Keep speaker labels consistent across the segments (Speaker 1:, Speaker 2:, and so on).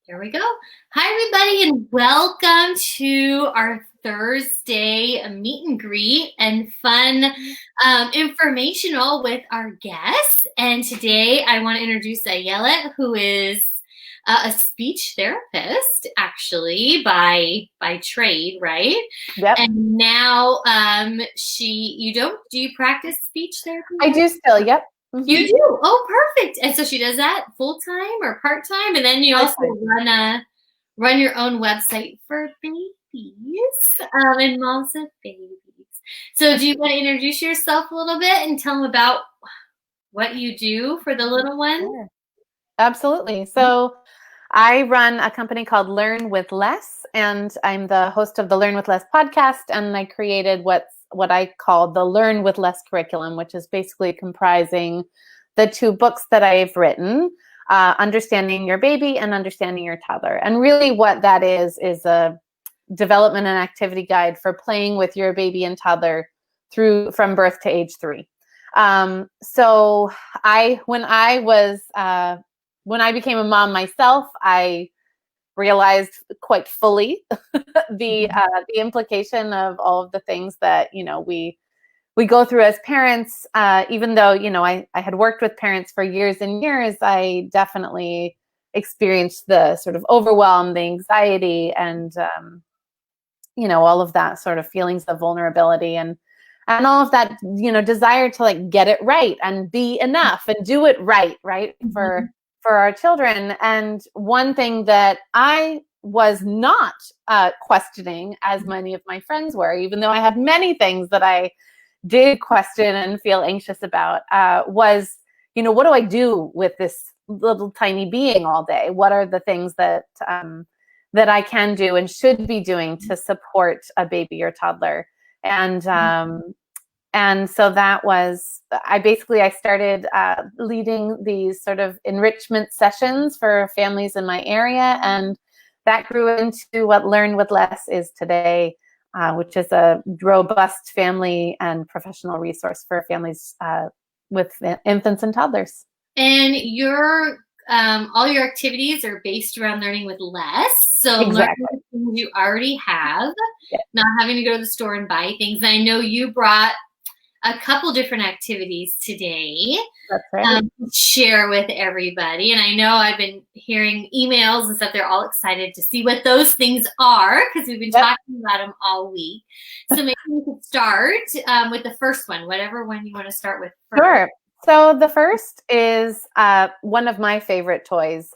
Speaker 1: There we go. Hi, everybody, and welcome to our Thursday meet and greet and fun informational with our guests. And today I want to introduce Ayelet, who is a speech therapist, actually, by trade, right?
Speaker 2: Yep.
Speaker 1: And now do you practice speech therapy?
Speaker 2: I do still, yep.
Speaker 1: Mm-hmm. You do? Oh, perfect. And so she does that full-time or part-time? And then you also run your own website for babies and moms of babies. So do you want to introduce yourself a little bit and tell them about what you do for the little ones?
Speaker 2: Sure. Absolutely. So I run a company called Learn with Less, and I'm the host of the Learn with Less podcast, and I created what I call the Learn with Less curriculum, which is basically comprising the two books that I've written, Understanding Your Baby and Understanding Your Toddler. And really what that is a development and activity guide for playing with your baby and toddler from birth to age 3. So when I became a mom myself, I realized quite fully the implication of all of the things that, we go through as parents. Even though, I had worked with parents for years and years, I definitely experienced the sort of overwhelm, the anxiety, and, all of that sort of feelings of vulnerability and all of that, desire to like get it right and be enough and do it right for our children. And one thing that I was not questioning, as many of my friends were, even though I had many things that I did question and feel anxious about, was, what do I do with this little tiny being all day? What are the things that I can do and should be doing to support a baby or toddler? And so that was, I started leading these sort of enrichment sessions for families in my area. And that grew into what Learn with Less is today, which is a robust family and professional resource for families with infants and toddlers.
Speaker 1: And all your activities are based around learning with less. So
Speaker 2: exactly.
Speaker 1: Learning things you already have, not having to go to the store and buy things. I know you brought a couple different activities today.
Speaker 2: That's right.
Speaker 1: Share with everybody. And I know I've been hearing emails and stuff. They're all excited to see what those things are because we've been talking about them all week. So maybe we could start with the first one, whatever one you want to start with first.
Speaker 2: Sure. So the first is one of my favorite toys.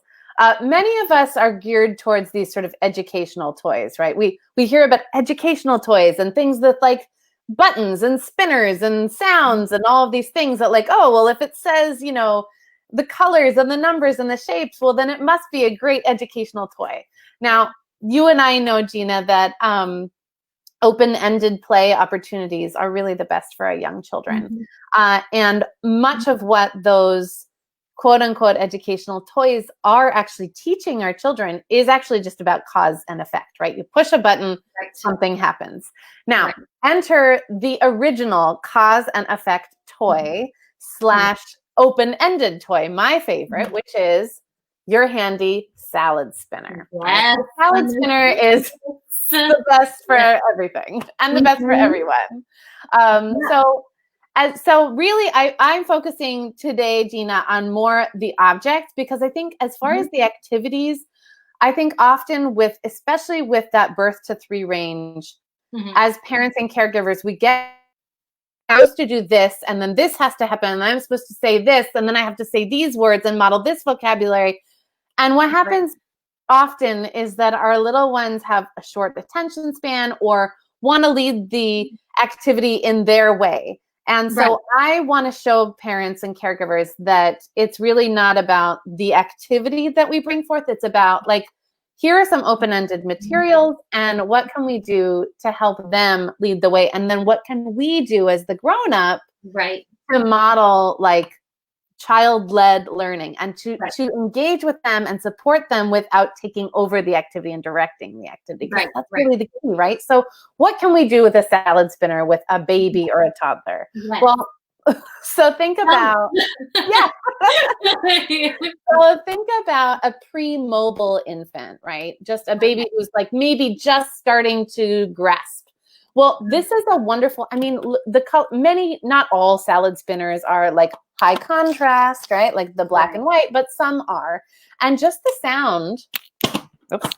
Speaker 2: Many of us are geared towards these sort of educational toys, right? We hear about educational toys and things that like buttons and spinners and sounds and all of these things that like, oh, well, if it says, the colors and the numbers and the shapes, well, then it must be a great educational toy. Now, you and I know, Gina, that open-ended play opportunities are really the best for our young children. And much of what those quote unquote educational toys are actually teaching our children is actually just about cause and effect, right? You push a button, something happens. Now, enter the original cause and effect toy / open-ended toy, my favorite, which is your handy salad spinner.
Speaker 1: Yes.
Speaker 2: The salad spinner is the best for everything and the best for everyone. So really, I'm focusing today, Gina, on more the object, because I think as far as the activities, I think often especially with that birth to 3 range, as parents and caregivers, we get I'm supposed to do this, and then this has to happen, and I'm supposed to say this, and then I have to say these words and model this vocabulary. And what happens often is that our little ones have a short attention span or want to lead the activity in their way. And so I want to show parents and caregivers that it's really not about the activity that we bring forth. It's about like, here are some open-ended materials and what can we do to help them lead the way? And then what can we do as the grown-up to model like child-led learning and to engage with them and support them without taking over the activity and directing the activity. That's really the key, right? So what can we do with a salad spinner with a baby or a toddler? Well, So think about, yeah. So think about a pre-mobile infant, right? Just a baby who's like maybe just starting to grasp. Well, this is a wonderful, I mean, many, not all salad spinners are like high contrast, right? Like the black and white, but some are. And just the sound, oops.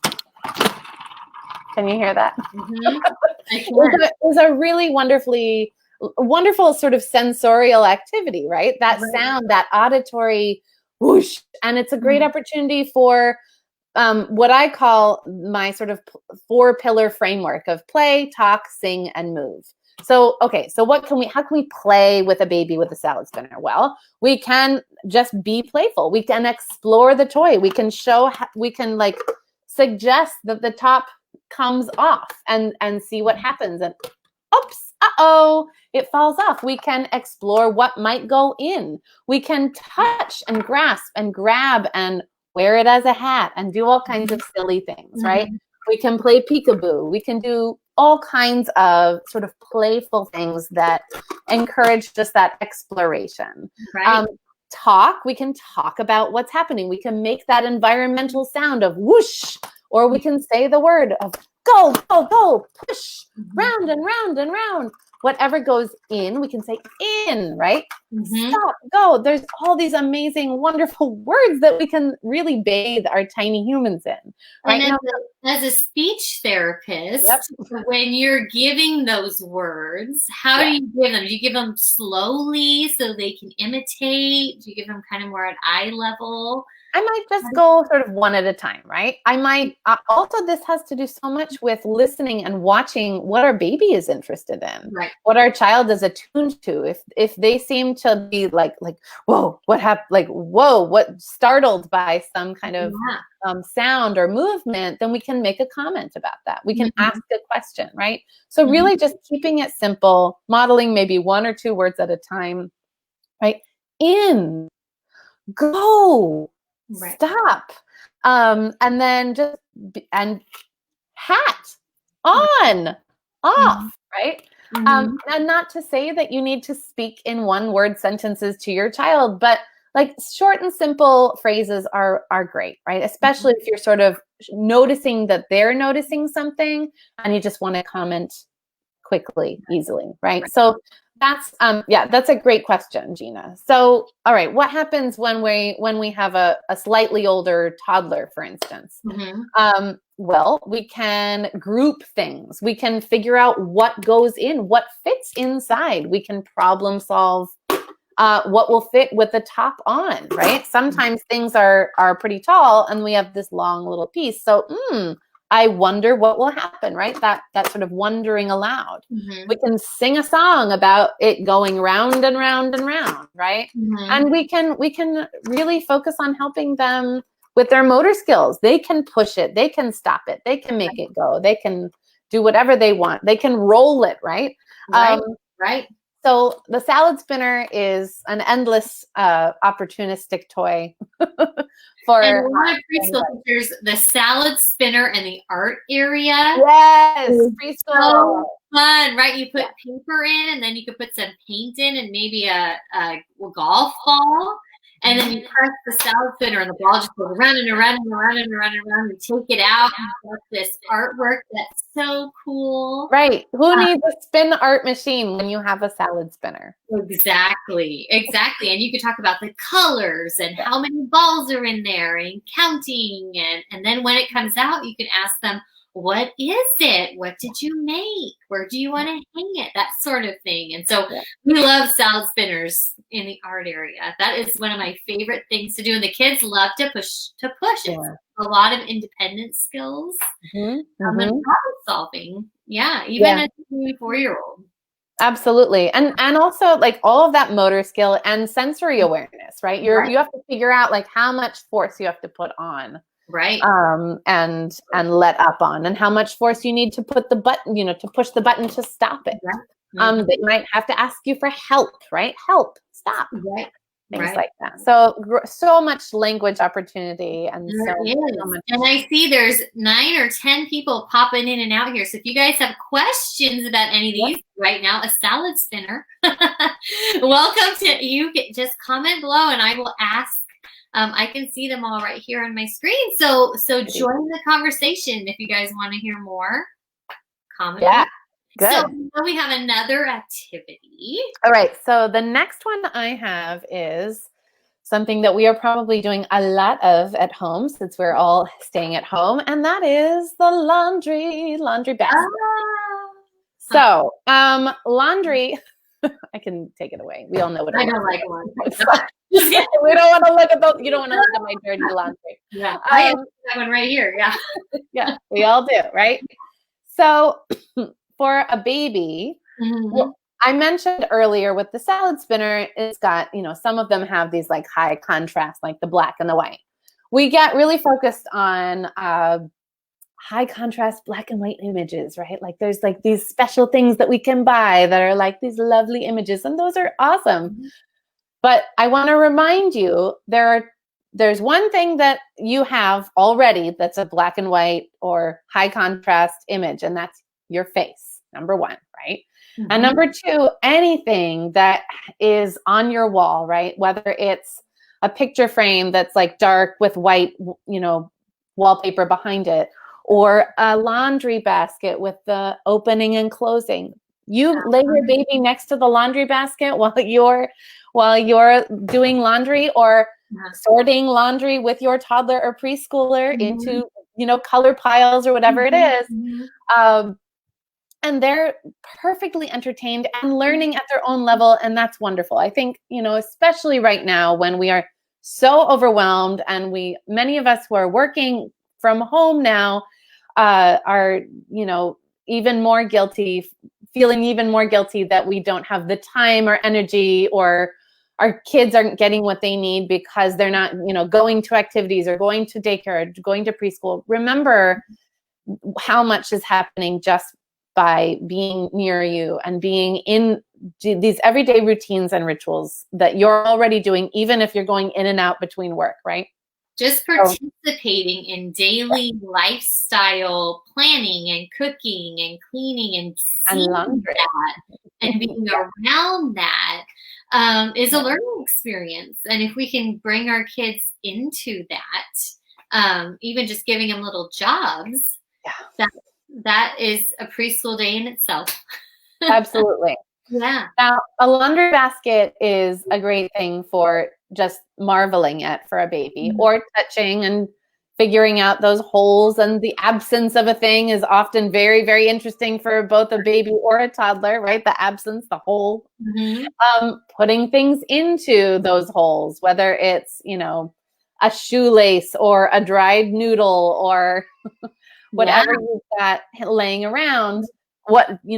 Speaker 2: Can you hear that? Is a really wonderful sort of sensorial activity, right? That sound, that auditory whoosh. And it's a great opportunity for what I call my sort of 4-pillar framework of play, talk, sing, and move. So, okay, so how can we play with a baby with a salad spinner? Well, we can just be playful. We can explore the toy. We can like suggest that the top comes off and see what happens. And oops, it falls off. We can explore what might go in. We can touch and grasp and grab and wear it as a hat and do all kinds of silly things, right? We can play peekaboo. We can do all kinds of sort of playful things that encourage just that exploration.
Speaker 1: Right.
Speaker 2: We can talk about what's happening. We can make that environmental sound of whoosh, or we can say the word of go, go, go, push, round and round and round. Whatever goes in, we can say in, right? Stop, go. There's all these amazing, wonderful words that we can really bathe our tiny humans in. Right?
Speaker 1: And as a speech therapist, when you're giving those words, how do you give them? Do you give them slowly so they can imitate? Do you give them kind of more at eye level?
Speaker 2: I might just go sort of one at a time, right? I might also, this has to do so much with listening and watching what our baby is interested in, what our child is attuned to. If they seem to be like, whoa, what happened? Like, whoa, what, startled by some kind of sound or movement, then we can make a comment about that. We can ask a question, right? So really just keeping it simple, modeling maybe 1 or 2 words at a time, right? In, go, stop, and then and hat, on, off, right? And not to say that you need to speak in 1-word sentences to your child, but like short and simple phrases are great, right? Especially if you're sort of noticing that they're noticing something and you just want to comment quickly, easily, right? So that's that's a great question, Gina. So, all right, what happens when we have a slightly older toddler, for instance? Well, we can group things. We can figure out what goes in, what fits inside. We can problem solve what will fit with the top on, right? Sometimes things are pretty tall and we have this long little piece. So, I wonder what will happen, right? That sort of wondering aloud. We can sing a song about it going round and round and round, right? And we can really focus on helping them with their motor skills. They can push it, they can stop it, they can make it go, they can do whatever they want, they can roll it, right?
Speaker 1: Right.
Speaker 2: So the salad spinner is an endless opportunistic toy.
Speaker 1: And a lot of preschool teachers, the salad spinner and the art area.
Speaker 2: Yes, preschool.
Speaker 1: So fun, right? You put paper in, and then you could put some paint in, and maybe a golf ball, and then you press the salad spinner, and the ball just goes around and around and around and around and around. You take it out, and you get this artwork that's so cool.
Speaker 2: Right? Who needs a spin art machine when you have a salad spinner?
Speaker 1: Exactly. And you could talk about the colors and how many balls are in there and counting. And then when it comes out, you can ask them, what is it? What did you make? Where do you want to hang it? That sort of thing. And so we love salad spinners in the art area. That is one of my favorite things to do. And the kids love to push. It's a lot of independent skills and problem solving. Even a 4-year-old.
Speaker 2: Absolutely. And also like all of that motor skill and sensory awareness, right? You have to figure out like how much force you have to put on.
Speaker 1: Right.
Speaker 2: And let up on, and how much force you need to put the button, to push the button to stop it. They might have to ask you for help, right? Help, stop.
Speaker 1: Right.
Speaker 2: things like that. So so much language opportunity, and
Speaker 1: There
Speaker 2: so
Speaker 1: is.
Speaker 2: much.
Speaker 1: And I see there's 9 or 10 people popping in and out here. So if you guys have questions about any of these right now, a salad spinner, welcome to you. Just comment below and I will ask. I can see them all right here on my screen. So join the conversation if you guys want to hear more. Comment.
Speaker 2: Yeah. Good.
Speaker 1: So now we have another activity.
Speaker 2: All right. So the next one I have is something that we are probably doing a lot of at home since we're all staying at home, and that is the laundry basket. So laundry, I can take it away. We all know what
Speaker 1: I don't like laundry.
Speaker 2: We don't want to look at you don't want to look at my dirty laundry.
Speaker 1: Yeah, I have that one right here. Yeah.
Speaker 2: Yeah, we all do, right? So for a baby, well, I mentioned earlier with the salad spinner, it's got, some of them have these like high contrast, like the black and the white. We get really focused on high contrast black and white images, right? Like there's like these special things that we can buy that are like these lovely images, and those are awesome. But I want to remind you, there's one thing that you have already that's a black and white or high contrast image, and that's your face, number one, right? And number two, anything that is on your wall, right? Whether it's a picture frame that's like dark with white, wallpaper behind it, or a laundry basket with the opening and closing. You lay your baby next to the laundry basket while you're doing laundry or sorting laundry with your toddler or preschooler into, color piles or whatever it is. And they're perfectly entertained and learning at their own level. And that's wonderful. I think, especially right now when we are so overwhelmed and many of us who are working from home now are, even more guilty, feeling even more guilty that we don't have the time or energy, or our kids aren't getting what they need because they're not, going to activities or going to daycare or going to preschool. Remember how much is happening just by being near you and being in these everyday routines and rituals that you're already doing, even if you're going in and out between work, right?
Speaker 1: Just participating in daily lifestyle planning and cooking and cleaning and seeing that and being around that is a learning experience. And if we can bring our kids into that, even just giving them little jobs, that is a preschool day in itself.
Speaker 2: Absolutely.
Speaker 1: Yeah.
Speaker 2: Now, a laundry basket is a great thing for just marveling at for a baby, or touching and figuring out those holes, and the absence of a thing is often very, very interesting for both a baby or a toddler, right? The absence, the hole. Putting things into those holes, whether it's, a shoelace or a dried noodle or whatever you've got laying around,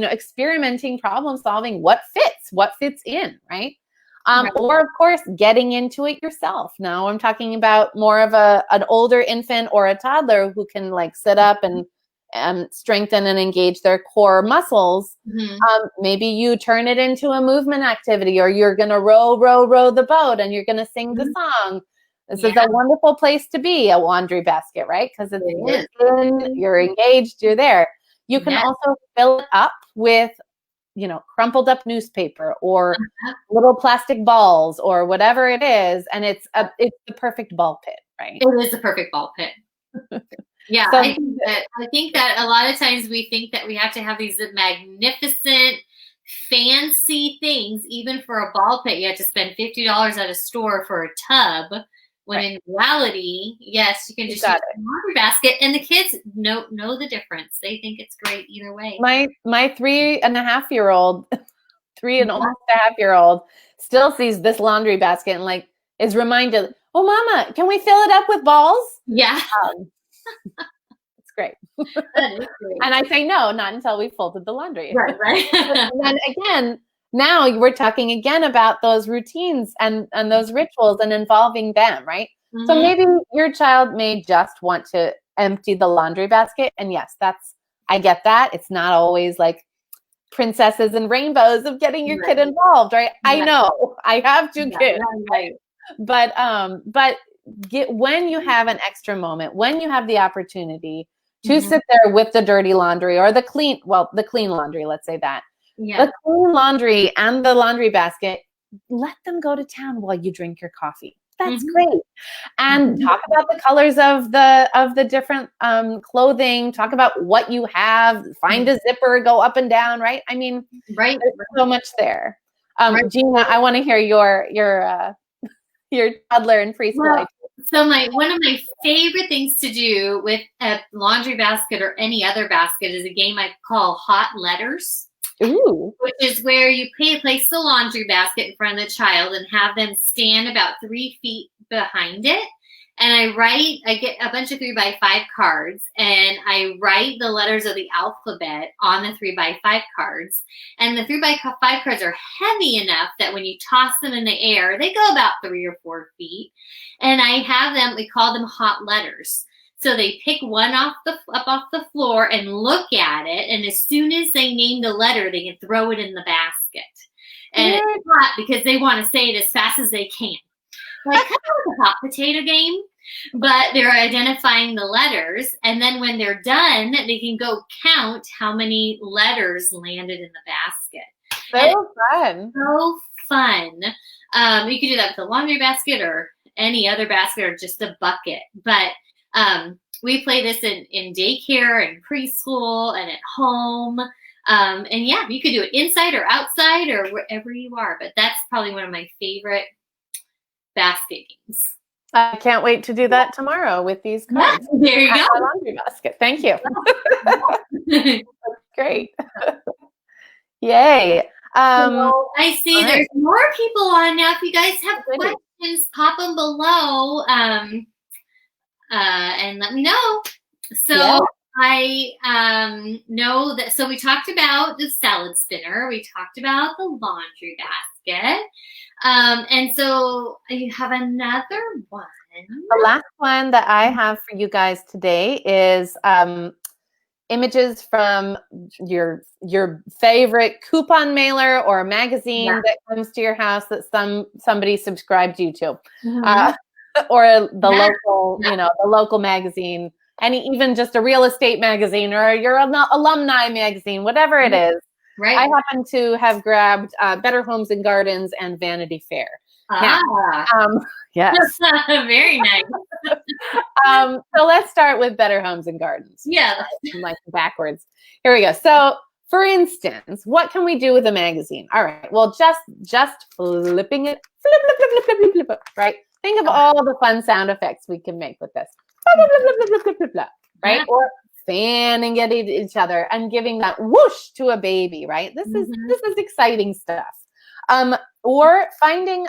Speaker 2: experimenting, problem solving, what fits in, right? Or of course, getting into it yourself. Now I'm talking about more of an older infant or a toddler who can like sit up and strengthen and engage their core muscles. Maybe you turn it into a movement activity, or you're going to row the boat and you're going to sing the song. This is a wonderful place to be, a laundry basket, right? Because you're engaged, you're there. You can also fill it up with, crumpled up newspaper or little plastic balls or whatever it is. And it's the perfect ball pit, right?
Speaker 1: It is the perfect ball pit. Yeah. So, I think that a lot of times we think that we have to have these magnificent, fancy things. Even for a ball pit, you have to spend $50 at a store for a tub. When in reality, yes, you can just use a laundry basket, and the kids know the difference. They think it's great either way.
Speaker 2: My 3.5-year-old, 3.5-year-old still sees this laundry basket and like is reminded, "Oh, Mama, can we fill it up with balls?"
Speaker 1: Yeah,
Speaker 2: it's great.
Speaker 1: That is great.
Speaker 2: And I say no, not until we folded the laundry.
Speaker 1: Right.
Speaker 2: And then again. Now we're talking again about those routines and those rituals and involving them, right? So maybe your child may just want to empty the laundry basket. And yes, I get that. It's not always like princesses and rainbows of getting your
Speaker 1: Right.
Speaker 2: kid involved, right?
Speaker 1: Yeah.
Speaker 2: I know I have two
Speaker 1: Yeah,
Speaker 2: kids,
Speaker 1: right.
Speaker 2: but when you have an extra moment, when you have the opportunity to
Speaker 1: Mhm.
Speaker 2: sit there with the dirty laundry or the clean laundry, let's say that,
Speaker 1: Yeah.
Speaker 2: the clean laundry and the laundry basket, let them go to town while you drink your coffee. That's
Speaker 1: Mhm.
Speaker 2: great. And talk about the colors of the different clothing. Talk about what you have. Find a zipper, go up and down, right? I mean,
Speaker 1: Right.
Speaker 2: there's so much there.
Speaker 1: Right.
Speaker 2: Gina, I want to hear your toddler and preschool
Speaker 1: Well,
Speaker 2: idea.
Speaker 1: so one of my favorite things to do with a laundry basket or any other basket is a game I call Hot Letters.
Speaker 2: Ooh.
Speaker 1: Which is where you place the laundry basket in front of the child and have them stand about 3 feet behind it. And I get a bunch of 3x5 cards, and I write the letters of the alphabet on the 3x5 cards. And the 3x5 cards are heavy enough that when you toss them in the air, they go about 3 or 4 feet. And I have them, we call them hot letters. So they pick one up off the floor and look at it, and as soon as they name the letter, they can throw it in the basket. And it's hot because they want to say it as fast as they can. Like kind of like a hot potato game, but they're identifying the letters, and then when they're done, they can go count how many letters landed in the basket.
Speaker 2: So fun.
Speaker 1: So fun. You could do that with a laundry basket or any other basket or just a bucket. But we play this in daycare and preschool and at home. And yeah, you could do it inside or outside or wherever you are. But that's probably one of my favorite basket games.
Speaker 2: I can't wait to do that tomorrow with these cards.
Speaker 1: Yeah, there you go.
Speaker 2: My laundry basket. Thank you. Great. Yay.
Speaker 1: So I see there's more people on now. If you guys have questions, pop them below and let me know. So yeah. I know that, so we talked about the salad spinner. We talked about the laundry basket. And so you have another one.
Speaker 2: The last one that I have for you guys today is images from your favorite coupon mailer or magazine that comes to your house that somebody subscribed you to, or the local, the local magazine, and even just a real estate magazine or your alumni magazine, whatever it is.
Speaker 1: Right.
Speaker 2: I happen to have grabbed Better Homes and Gardens and Vanity Fair. Yes.
Speaker 1: Very nice.
Speaker 2: So let's start with Better Homes and Gardens.
Speaker 1: Yeah.
Speaker 2: Like backwards. Here we go. So for instance, what can we do with a magazine? All right. Well, just flipping it, flip, right? Think of all the fun sound effects we can make with this. Right? Or fanning at each other and giving that whoosh to a baby, right? This is exciting stuff. Or finding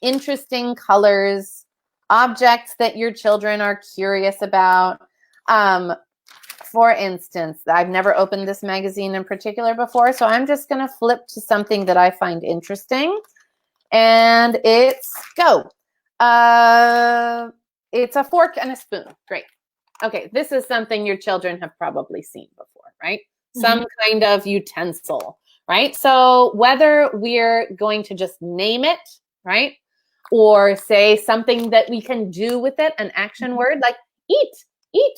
Speaker 2: interesting colors, objects that your children are curious about. For instance, I've never opened this magazine in particular before, so I'm just going to flip to something that I find interesting. And it's go. It's a fork and a spoon. Great. Okay, this is something your children have probably seen before, right? Some kind of utensil, right? So whether we're going to just name it, right? Or say something that we can do with it, an action word like eat.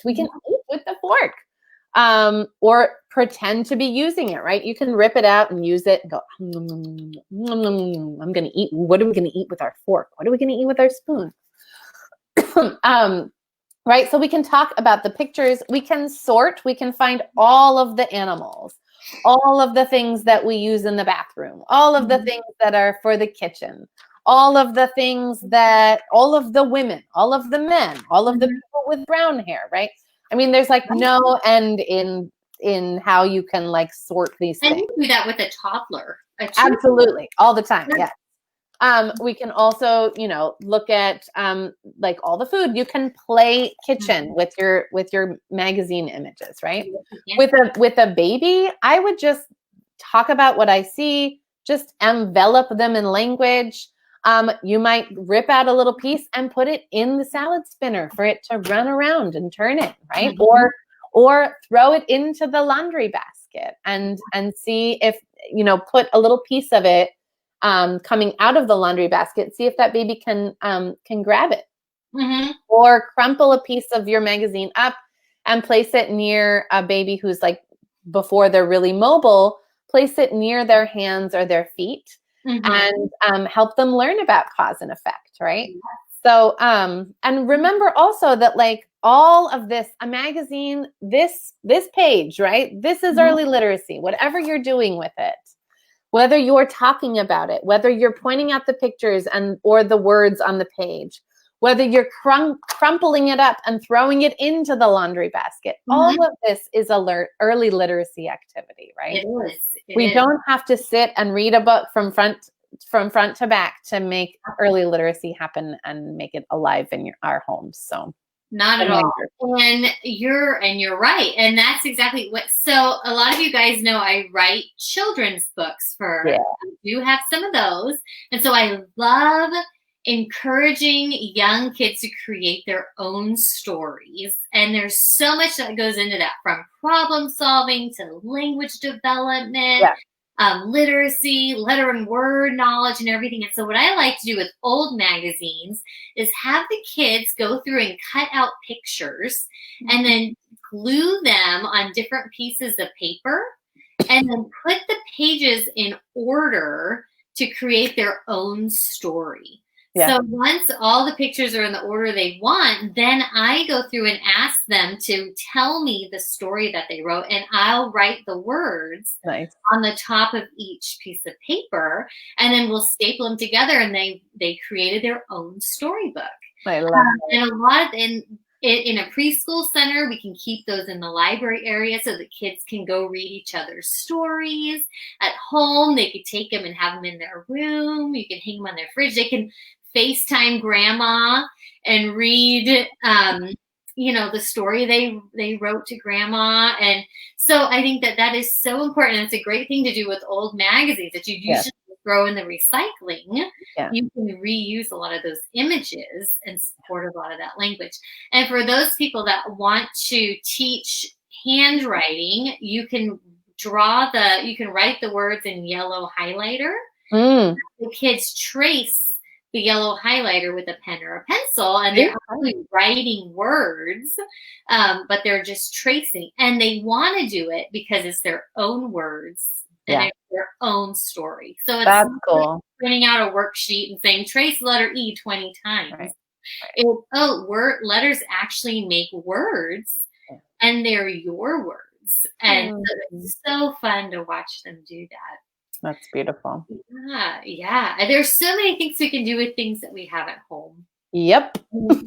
Speaker 2: We can eat with the fork. Or pretend to be using it, right? You can rip it out and use it and go, I'm going to eat. What are we going to eat with our fork? What are we going to eat with our spoon? Right? So we can talk about the pictures. We can sort. We can find all of the animals, all of the things that we use in the bathroom, all of the things that are for the kitchen, all of the things that, all of the women, all of the men, all of the people with brown hair, right? I mean, there's like no end in how you can like sort these things.
Speaker 1: And you do that with a toddler.
Speaker 2: Absolutely. All the time. Yeah. We can also, look at like all the food. You can play kitchen with your magazine images, right? With a baby, I would just talk about what I see, just envelop them in language. You might rip out a little piece and put it in the salad spinner for it to run around and turn it, right? Or throw it into the laundry basket. basket and see if, put a little piece of it coming out of the laundry basket, see if that baby can grab it.
Speaker 1: Mm-hmm.
Speaker 2: Or crumple a piece of your magazine up and place it near a baby who's like, before they're really mobile, place it near their hands or their feet, and help them learn about cause and effect, right? Yes. So, and remember also that like all of this, a magazine, this page, right? This is early literacy, whatever you're doing with it, whether you're talking about it, whether you're pointing out the pictures or the words on the page, whether you're crumpling it up and throwing it into the laundry basket, all of this is early literacy activity, right?
Speaker 1: It is.
Speaker 2: We don't have to sit and read a book from front to back to make early literacy happen and make it alive in our homes. So
Speaker 1: not at all. And you're right. And that's exactly what, so a lot of you guys know I write children's books I do have some of those. And so I love encouraging young kids to create their own stories. And there's so much that goes into that, from problem solving to language development, literacy, letter and word knowledge, and everything. And so what I like to do with old magazines is have the kids go through and cut out pictures and then glue them on different pieces of paper and then put the pages in order to create their own story. So once all the pictures are in the order they want, then I go through and ask them to tell me the story that they wrote, and I'll write the words on the top of each piece of paper, and then we'll staple them together, and they created their own storybook.
Speaker 2: I love that.
Speaker 1: And a lot in a preschool center, we can keep those in the library area so the kids can go read each other's stories. At home, they could take them and have them in their room. You can hang them on their fridge. They can FaceTime grandma and read, the story they wrote to grandma. And so I think that is so important. It's a great thing to do with old magazines that you usually throw in the recycling. You can reuse a lot of those images and support a lot of that language. And for those people that want to teach handwriting, you can write the words in yellow highlighter. The kids trace the yellow highlighter with a pen or a pencil, and they're actually writing words, but they're just tracing. And they want to do it because it's their own words and it's their own story. So it's cool. Printing out a worksheet and saying trace letter E 20 times. Letters actually make words, and they're your words. And so it's so fun to watch them do that.
Speaker 2: That's beautiful.
Speaker 1: Yeah. There's so many things we can do with things that we have at home.
Speaker 2: Yep.
Speaker 1: If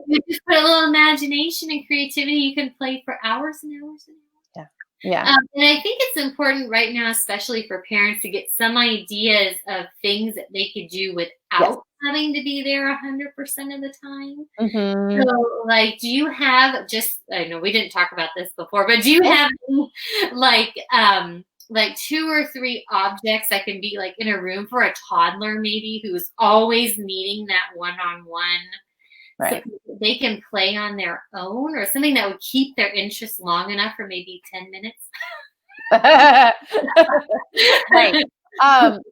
Speaker 1: you just put a little imagination and creativity, you can play for hours and hours and hours.
Speaker 2: Yeah.
Speaker 1: And I think it's important right now, especially for parents, to get some ideas of things that they could do without having to be there 100% of the time. So, like, do you have I know we didn't talk about this before, but do you have like 2 or 3 objects that can be like in a room for a toddler maybe who's always needing that one-on-one, so they can play on their own, or something that would keep their interest long enough for maybe 10 minutes?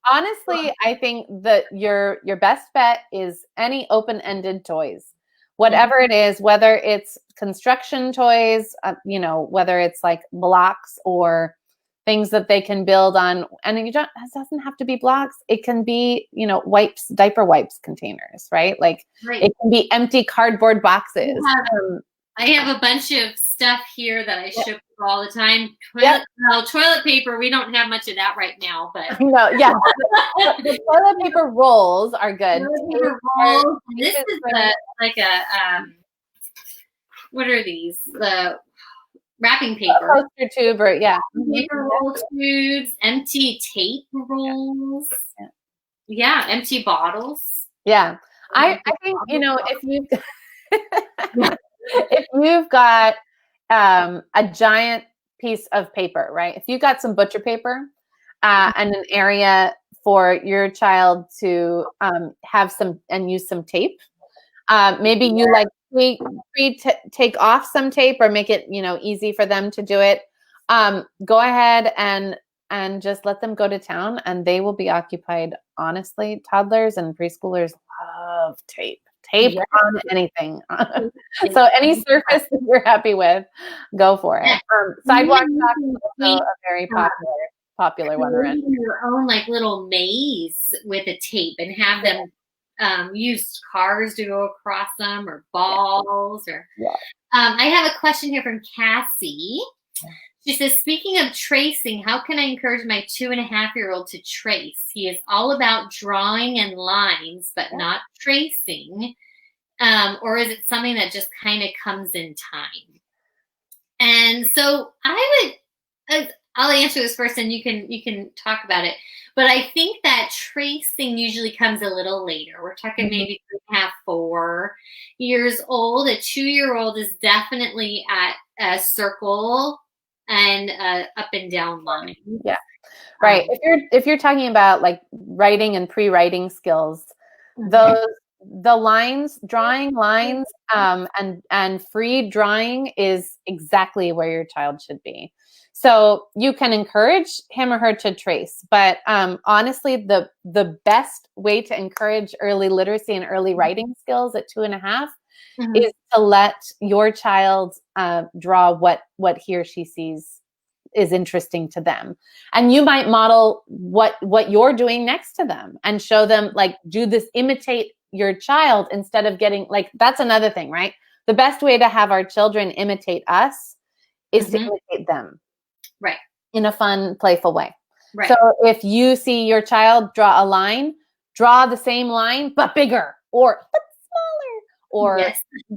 Speaker 2: Honestly, I think that your best bet is any open-ended toys, whatever it is, whether it's construction toys, whether it's like blocks or things that they can build on. And it doesn't have to be blocks. It can be, diaper wipes containers, right? It can be empty cardboard boxes.
Speaker 1: I have a bunch of stuff here that I ship all the time. Toilet paper, we don't have much of that right now, but
Speaker 2: the toilet paper rolls are good.
Speaker 1: Toilet paper rolls. This is what are these? The wrapping paper.
Speaker 2: Poster tube, or
Speaker 1: paper roll tubes, empty tape rolls. Empty bottles.
Speaker 2: Yeah. I think, if you've got a giant piece of paper, right? If you got some butcher paper and an area for your child to have some and use some tape, maybe you take off some tape or make it, easy for them to do it. Go ahead and just let them go to town, and they will be occupied. Honestly, toddlers and preschoolers love tape. Tape on anything. So any surface that you're happy with, go for it. Sidewalk chalk is also a very popular one around.
Speaker 1: Your own like little maze with a tape and have them use cars to go across them, or balls, or. I have a question here from Cassie. She says, speaking of tracing, how can I encourage my 2.5-year-old to trace? He is all about drawing and lines, but not tracing. Or is it something that just kind of comes in time? And so I'll answer this first, and you can talk about it. But I think that tracing usually comes a little later. We're talking maybe 3.5, 4 years old. A 2-year-old is definitely at a circle and up and down line.
Speaker 2: Yeah, right. If you're talking about like writing and pre-writing skills, the lines, drawing lines, and free drawing is exactly where your child should be. So you can encourage him or her to trace, but honestly, the best way to encourage early literacy and early writing skills at 2.5 is to let your child draw what he or she sees is interesting to them. And you might model what you're doing next to them and show them, like, do this, imitate your child instead of getting, like, that's another thing, right? The best way to have our children imitate us is to imitate them.
Speaker 1: Right.
Speaker 2: In a fun, playful way.
Speaker 1: Right.
Speaker 2: So if you see your child draw a line, draw the same line, but bigger, or but smaller, or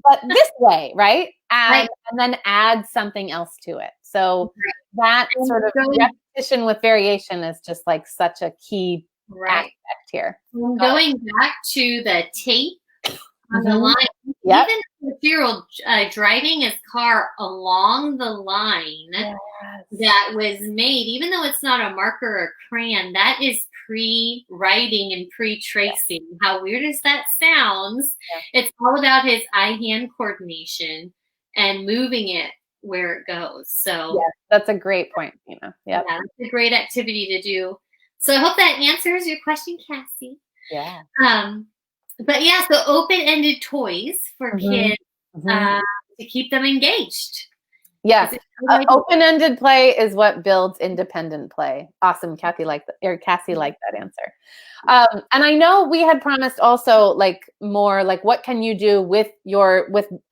Speaker 2: but this way, right? And then add something else to it. So that sort of repetition with variation is just like such a key aspect here.
Speaker 1: Going back to the tape on the line, even the 2-year-old driving his car along the line that was made, even though it's not a marker or crayon, that is pre-writing and pre-tracing. How weird as that sounds, it's all about his eye-hand coordination and moving it where it goes. So
Speaker 2: that's a great point, Tina.
Speaker 1: Yeah, it's a great activity to do. So I hope that answers your question, Cassie.
Speaker 2: Yeah.
Speaker 1: But yeah, so open-ended toys for kids to keep them engaged.
Speaker 2: Yeah, open-ended play is what builds independent play. Awesome, Cassie liked that answer. And I know we had promised also like more like what can you do with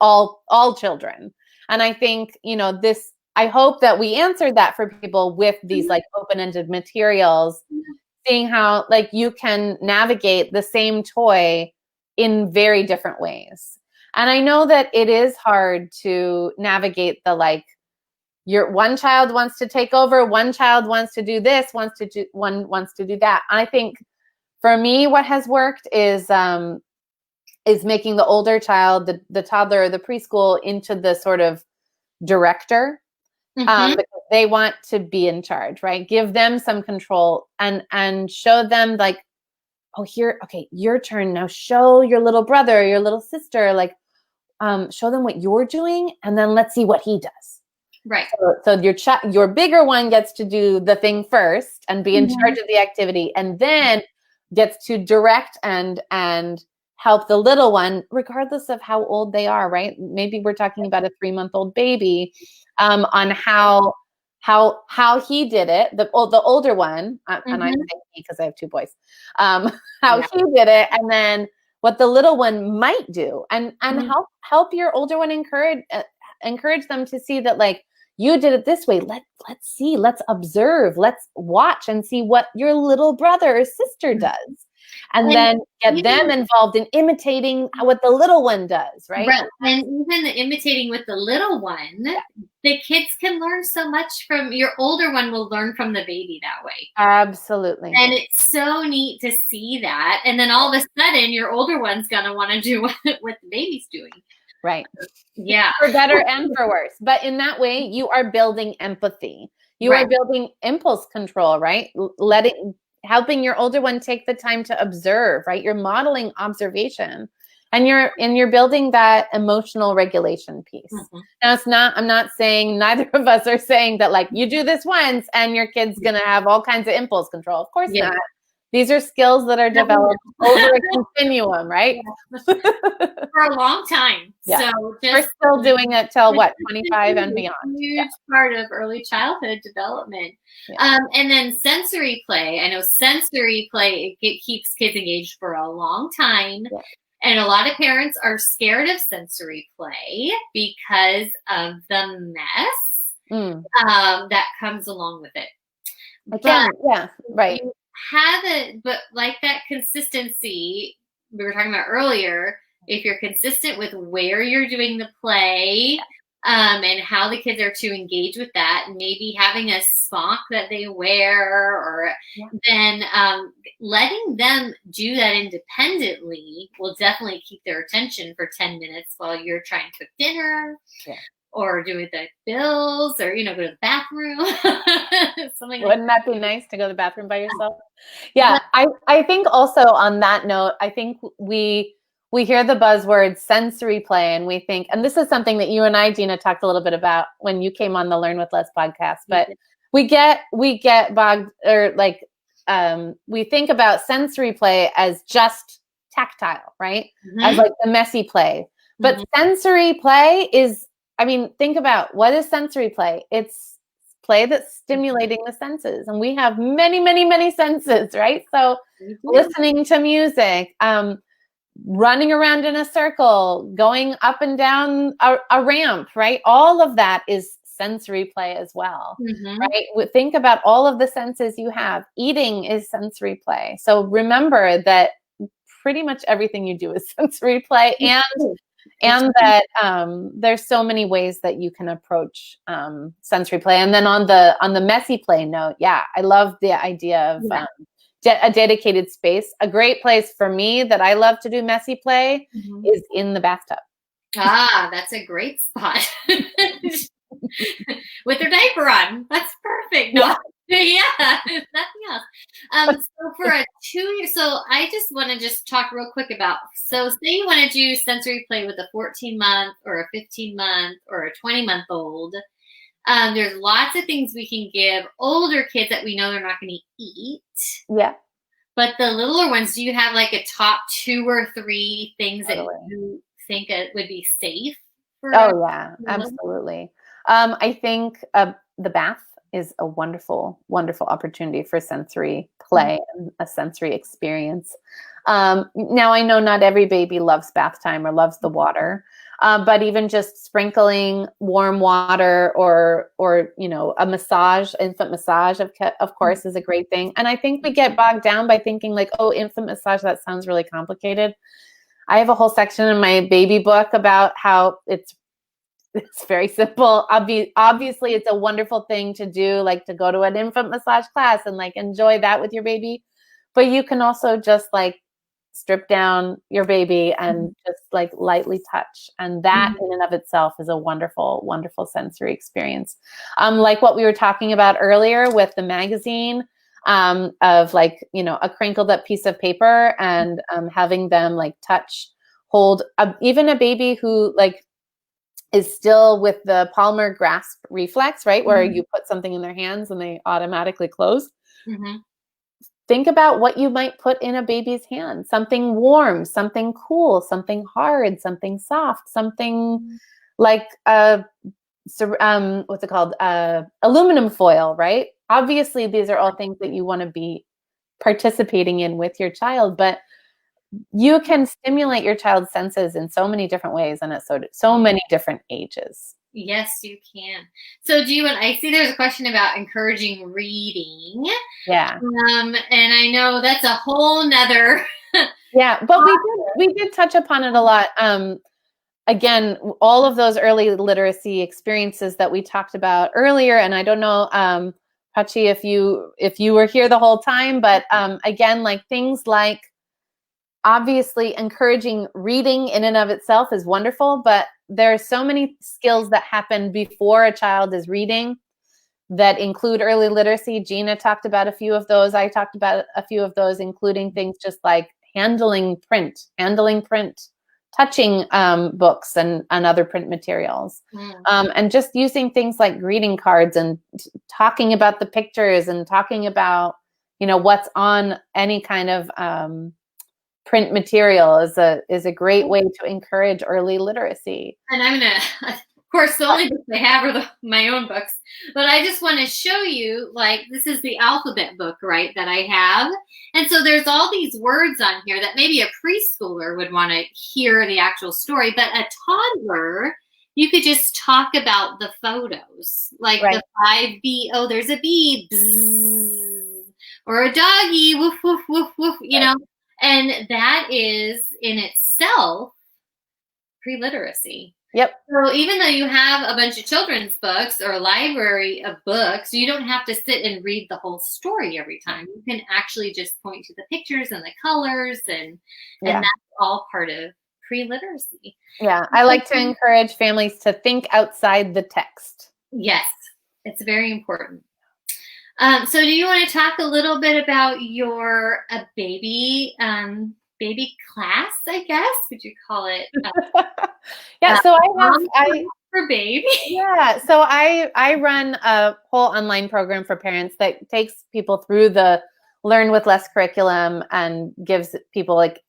Speaker 2: all children. And I think, I hope that we answered that for people with these like open-ended materials, seeing how like you can navigate the same toy in very different ways. And I know that it is hard to navigate the like, your one child wants to take over, one child wants to do this, one wants to do that. And I think for me, what has worked is making the older child, the toddler or the preschool, into the sort of director. Because they want to be in charge, right? Give them some control and show them like, oh, here, okay, your turn now. Show your little brother, your little sister, like, show them what you're doing, and then let's see what he does.
Speaker 1: Right.
Speaker 2: So your bigger one gets to do the thing first and be in charge of the activity, and then gets to direct and help the little one, regardless of how old they are, right? Maybe we're talking about a 3-month-old baby, on how he did it, the older one, and I'm saying he because I have 2 boys, how he did it, and then what the little one might do, and help your older one, encourage them to see that, like, you did it this way. Let's see, let's observe, let's watch and see what your little brother or sister does. And then get them involved in imitating what the little one does, right?
Speaker 1: And even the imitating with the little one, the kids can learn so much from, your older one will learn from the baby that way.
Speaker 2: Absolutely.
Speaker 1: And it's so neat to see that. And then all of a sudden, your older one's going to want to do what the baby's doing.
Speaker 2: Right.
Speaker 1: Yeah.
Speaker 2: For better and for worse. But in that way, you are building empathy. You are building impulse control, right? Helping your older one take the time to observe, right? You're modeling observation. And you're building that emotional regulation piece.
Speaker 1: Mm-hmm.
Speaker 2: Now I'm not saying, neither of us are saying that like you do this once and your kid's going to have all kinds of impulse control. Of course not. These are skills that are developed over a continuum, right?
Speaker 1: For a long time.
Speaker 2: Yeah.
Speaker 1: So
Speaker 2: we're still doing it till what, 25 and beyond.
Speaker 1: Huge part of early childhood development. And then sensory play. I know sensory play, it keeps kids engaged for a long time. Yeah. And a lot of parents are scared of sensory play because of the mess that comes along with it.
Speaker 2: Again, yeah, right.
Speaker 1: You have it, but like that consistency we were talking about earlier, if you're consistent with where you're doing the play and how the kids are to engage with that, maybe having a smock that they wear, or then letting them do that independently will definitely keep their attention for 10 minutes while you're trying to cook dinner. Or do the bills, or, go to the bathroom. Something.
Speaker 2: Wouldn't that be nice to go to the bathroom by yourself? Yeah, I think also on that note, I think we hear the buzzword sensory play, and we think, and this is something that you and I, Gina, talked a little bit about when you came on the Learn with Less podcast, but we get bogged, or like, we think about sensory play as just tactile, right? As like the messy play. But sensory play is, think about, what is sensory play? It's play that's stimulating the senses. And we have many, many, many senses, right? So listening to music, running around in a circle, going up and down a ramp, right? All of that is sensory play as well, right? Think about all of the senses you have. Eating is sensory play. So remember that pretty much everything you do is sensory play, and that there's so many ways that you can approach sensory play. And then on the messy play note, I love the idea of a dedicated space. A great place for me that I love to do messy play is in the bathtub.
Speaker 1: That's a great spot. With their diaper on. That's perfect. No. Nothing else. So for a 2-year, so I just want to talk real quick about, so say you want to do sensory play with a 14-month or a 15-month or a 20-month-old. There's lots of things we can give older kids that we know they're not going to eat. Yeah. But the littler ones, do you have like a top 2 or 3 things that you think would be safe for? Oh yeah, absolutely. I think the bath is a wonderful, wonderful opportunity for sensory play and a sensory experience. Now, I know not every baby loves bath time or loves the water, but even just sprinkling warm water or a massage, infant massage, of course, is a great thing. And I think we get bogged down by thinking like, oh, infant massage, that sounds really complicated. I have a whole section in my baby book about how it's very simple. Obviously, it's a wonderful thing to do, like to go to an infant massage class and like enjoy that with your baby. But you can also just like strip down your baby and just like lightly touch. And that in and of itself is a wonderful, wonderful sensory experience. Like what we were talking about earlier with the magazine, of like, a crinkled up piece of paper and having them like touch, hold, even a baby who like is still with the palmar grasp reflex, right? Where you put something in their hands and they automatically close. Think about what you might put in a baby's hand. Something warm, something cool, something hard, something soft, something like, what's it called? Aluminum foil, right? Obviously, these are all things that you want to be participating in with your child, but you can stimulate your child's senses in so many different ways and at so many different ages. Yes, you can. So I see there's a question about encouraging reading. Yeah. And I know that's a whole nother. Yeah, but we did touch upon it a lot. Again, all of those early literacy experiences that we talked about earlier, and I don't know, Pachi, if you were here the whole time, but again, like things like, obviously, encouraging reading in and of itself is wonderful, but there are so many skills that happen before a child is reading that include early literacy. Gina talked about a few of those. I talked about a few of those, including things just like handling print,
Speaker 2: touching books and other print materials. And just using things like greeting cards and talking about the pictures and talking about, what's on any kind of print material is a great way to encourage early literacy.
Speaker 1: And I'm going to, of course, the only books I have are my own books, but I just want to show you, like, this is the alphabet book, right, that I have. And so there's all these words on here that maybe a preschooler would want to hear the actual story, but a toddler, you could just talk about the photos, like the 5B, oh, there's a bee, bzzz, or a doggy, woof, woof, woof, woof, and that is in itself pre-literacy.
Speaker 2: Yep.
Speaker 1: So even though you have a bunch of children's books or a library of books, you don't have to sit and read the whole story every time. You can actually just point to the pictures and the colors, and that's all part of pre-literacy.
Speaker 2: Yeah, I like to encourage families to think outside the text.
Speaker 1: Yes, it's very important. So do you want to talk a little bit about your baby class, I guess? Would you call it?
Speaker 2: Yeah, so I
Speaker 1: for baby.
Speaker 2: Yeah, so I run a whole online program for parents that takes people through the Learn with Less curriculum and gives people like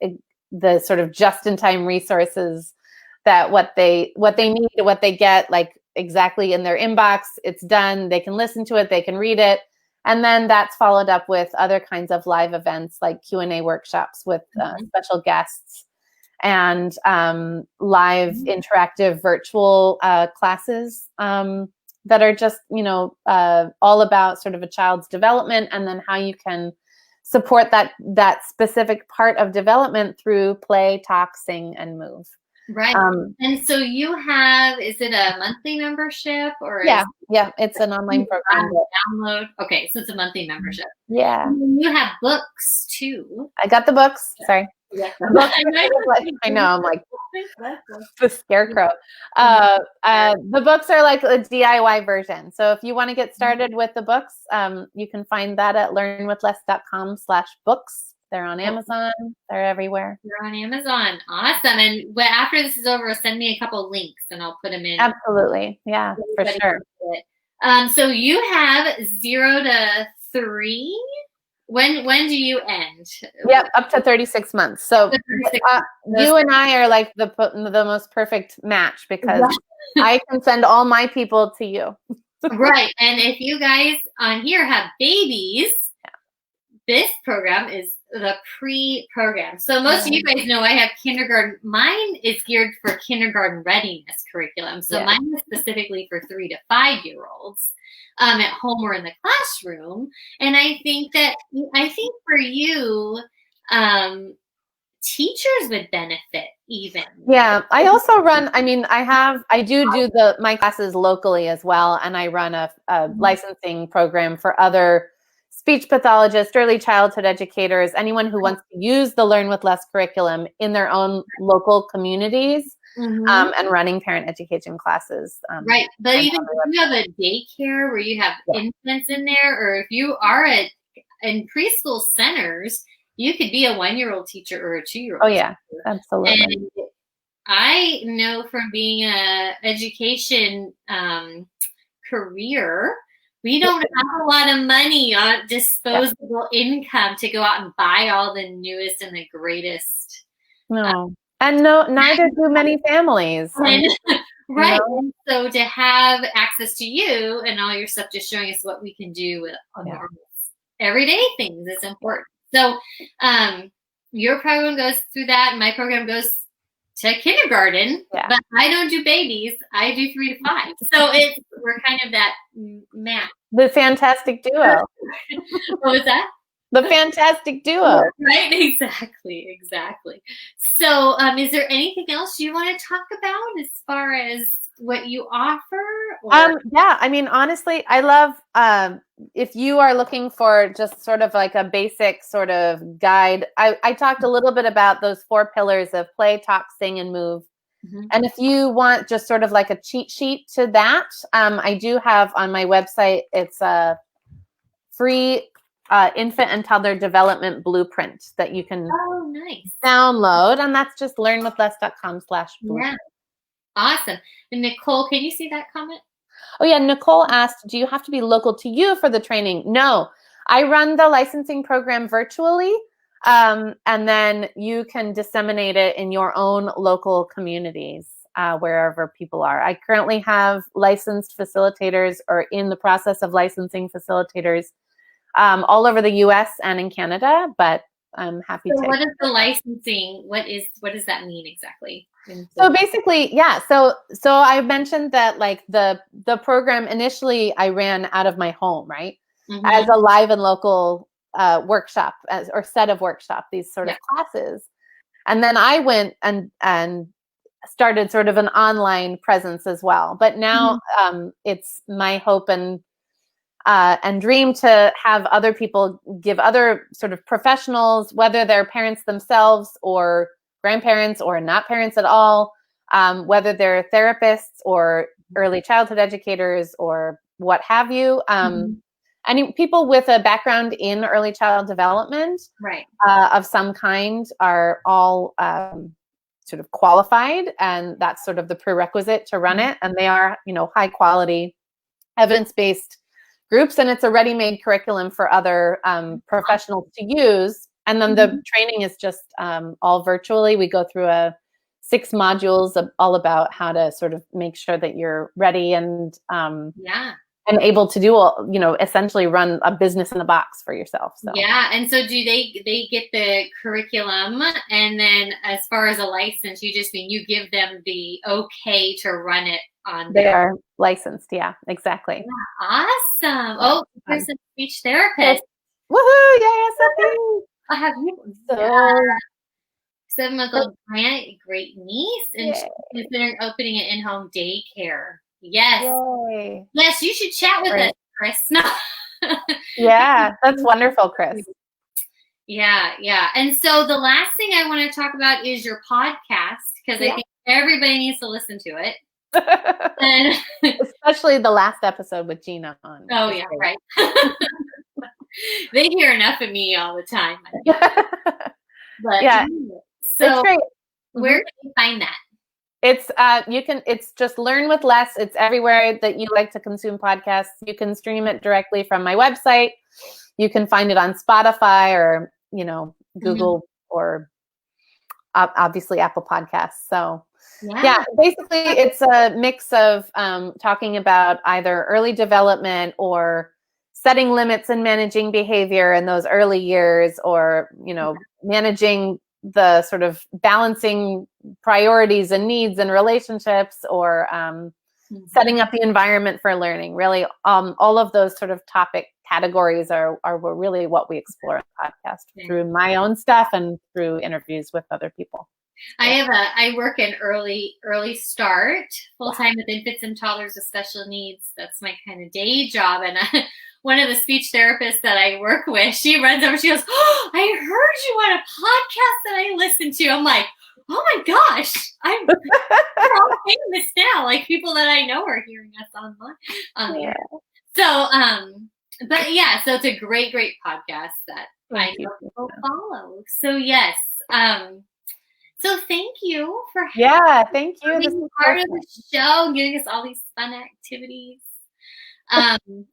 Speaker 2: the sort of just-in-time resources that what they need, what they get like exactly in their inbox. It's done. They can listen to it. They can read it. And then that's followed up with other kinds of live events like Q&A workshops with special guests and live interactive virtual classes that are just, all about sort of a child's development and then how you can support that specific part of development through play, talk, sing, and move.
Speaker 1: Right. And so you have, is it a monthly membership or?
Speaker 2: Yeah, it's an online program.
Speaker 1: Download. Okay, so it's a monthly membership.
Speaker 2: Yeah.
Speaker 1: And you have books too.
Speaker 2: I got the books. Sorry.
Speaker 1: Yeah.
Speaker 2: I know, I'm like the scarecrow. The books are like a DIY version. So if you want to get started with the books, you can find that at learnwithless.com/books. They're on Amazon. They're everywhere.
Speaker 1: They're on Amazon. Awesome. And after this is over, send me a couple links and I'll put them in.
Speaker 2: Absolutely. Yeah, for sure.
Speaker 1: So you have 0 to 3. When do you end?
Speaker 2: Yep, up to 36 months. So you and I are like the most perfect match because I can send all my people to you.
Speaker 1: Right. And if you guys on here have babies, this program is the pre-program. So most of you guys know I have kindergarten. Mine is geared for kindergarten readiness curriculum. So mine is specifically for 3 to 5 year olds at home or in the classroom. And I think for you, teachers would benefit even. Yeah,
Speaker 2: I also run, I do my classes locally as well. And I run a licensing program for other speech pathologists, early childhood educators, anyone who wants to use the Learn with Less curriculum in their own local communities, and running parent education classes.
Speaker 1: Right. But even if you have a daycare where you have infants in there, or if you are in preschool centers, you could be a 1-year-old teacher or a 2-year-old.
Speaker 2: Oh, yeah, absolutely.
Speaker 1: And I know from being an education career, we don't have a lot of money on disposable income to go out and buy all the newest and the greatest.
Speaker 2: No. Neither do many families.
Speaker 1: Right. And so to have access to you and all your stuff just showing us what we can do with normal everyday things is important. So your program goes through that and my program goes to kindergarten, but I don't do babies. I do 3 to 5. So we're kind of that match.
Speaker 2: The fantastic duo.
Speaker 1: What was that?
Speaker 2: The fantastic duo.
Speaker 1: Right? Exactly. So is there anything else you want to talk about as far as what you offer?
Speaker 2: Honestly, I love if you are looking for just sort of like a basic sort of guide. I talked a little bit about those 4 pillars of play, talk, sing, and move. And if you want just sort of like a cheat sheet to that, I do have on my website, it's a free infant and toddler development blueprint that you can download, and that's just learnwithless.com/blueprint.
Speaker 1: Yeah. Awesome. And Nicole, can you see that comment?
Speaker 2: Oh yeah, Nicole asked, do you have to be local to you for the training? No, I run the licensing program virtually, and then you can disseminate it in your own local communities, wherever people are. I currently have licensed facilitators, or in the process of licensing facilitators, all over the US and in Canada, but I'm happy to.
Speaker 1: What is the licensing? What does that mean exactly?
Speaker 2: So basically, yeah. So I mentioned that like the program initially I ran out of my home, right? Mm-hmm. As a live and local workshop or set of workshops, these sort of classes. And then I went and started sort of an online presence as well. But now it's my hope and dream to have other people give other sort of professionals, whether they're parents themselves or grandparents or not parents at all, whether they're therapists or early childhood educators or what have you, any people with a background in early child development, right, of some kind, are all sort of qualified, and that's sort of the prerequisite to run it. And they are, high quality, evidence-based groups, and it's a ready-made curriculum for other professionals to use. And then the training is just all virtually. We go through 6 modules all about how to sort of make sure that you're ready and and able to do, essentially run a business in a box for yourself. So.
Speaker 1: Yeah, and so do they get the curriculum, and then as far as a license, you just mean you give them the okay to run it on.
Speaker 2: They are licensed, yeah, exactly.
Speaker 1: Yeah, awesome. Oh, person speech therapist.
Speaker 2: Woohoo! Yes,
Speaker 1: I have you. So my Grant, great niece, and she's considering opening an in-home daycare. Yes. Yay. Yes, you should chat with us, Chris. No.
Speaker 2: Yeah, that's wonderful, Chris.
Speaker 1: Yeah. And so the last thing I want to talk about is your podcast, because I think everybody needs to listen to it. And
Speaker 2: especially the last episode with Gina on.
Speaker 1: Oh, yeah, right. They hear enough of me all the time. But
Speaker 2: yeah,
Speaker 1: so it's great. Where can you find that?
Speaker 2: It's it's just Learn with Less. It's everywhere that you like to consume podcasts. You can stream it directly from my website. You can find it on Spotify or, Google or obviously Apple Podcasts. So yeah, basically it's a mix of talking about either early development or setting limits and managing behavior in those early years, or, managing the sort of balancing priorities and needs and relationships, or setting up the environment for learning. Really, all of those sort of topic categories are really what we explore in the podcast through my own stuff and through interviews with other people.
Speaker 1: I work in early start full-time with infants and toddlers with special needs. That's my kind of day job. And one of the speech therapists that I work with, she runs over, she goes, "Oh, I heard you on a podcast that I listened to." I'm like, oh my gosh, we're all famous now. Like, people that I know are hearing us on the air. So, but yeah, so it's a great podcast that I know people follow. So yes. So thank you for
Speaker 2: thank you.
Speaker 1: being part of the show and giving us all these fun activities.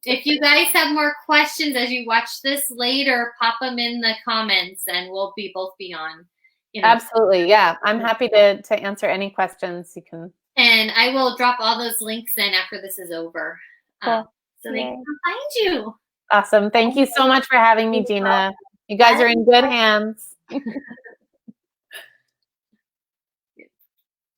Speaker 1: If you guys have more questions as you watch this later, pop them in the comments and we'll both be on.
Speaker 2: Absolutely. Yeah. I'm happy to answer any questions you can.
Speaker 1: And I will drop all those links in after this is over. So they can find you.
Speaker 2: Awesome. Thank you so much for having me, Gina. You guys are in good hands.